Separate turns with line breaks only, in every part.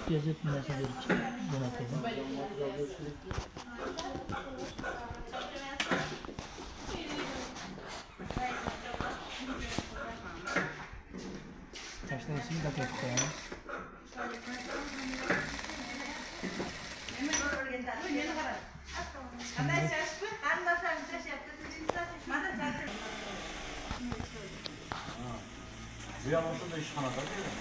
Yazıp nasıl bir yönetelim. Taşlarsın da koyalım.
Bu yanımızda da işhanada değil mi?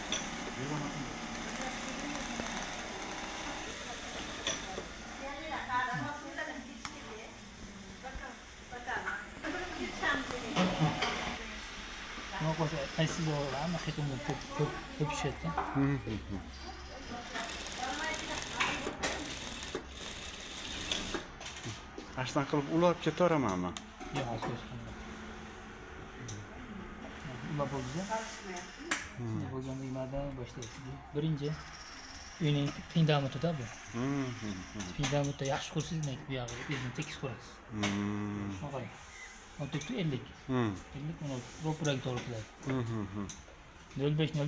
Ama koşu aysiz olur ama hekimden köp pişirdi.
Ashdan qilib ulab ketaveramanmi?
Yok az koşkanlar. Ula bo'lsa. Bo'lganda nimadan boshlaydi? Birinchi uyning fundamentida bu. Fundamentda yaxshi qursangiz, bu yog'i o'zini tekis qurasiz. Shuna qarang. 50. 50 buni ro'paraga to'g'ri keladi.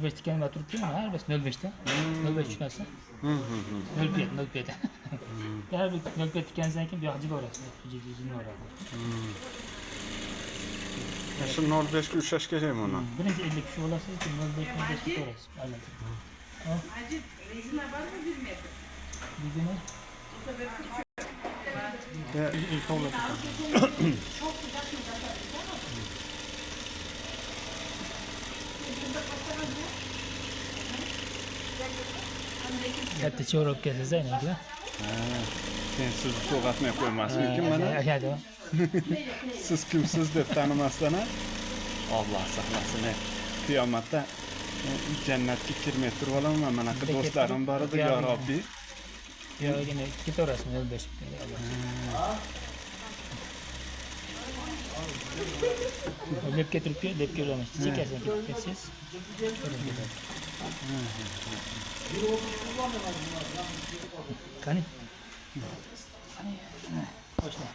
05 degan turibdi, har bir 05 da. 05 tushunasiz? 07. Har bir 07 degandan keyin bu yoqqa jigaverasiz. Jigini oladi.
Shu 05 ga ushlash kerakmi uni?
Birinchi 50 kishi bo'lasiz, 05 ga to'g'rasiz. Aylantirib.
Acil rezina var mı bilmedim.
Bizini katta cho'rib kelsangiz aylanadi.
Sen sizni to'g'atmay qo'ymasmikin mana?
Ayadi.
Siz kimsiz deb tanimasdan Alloh saqlasin. Qiyomatda jannatga kirmay turib olaman. Mana bu do'stlarim bor edi, yo Robbi.
Yo'q, yine ketaverasiz 05 lepga turibdi, lepga ulamas. Chekasidan ketib ketsangiz. Qani? Qani? Boshla.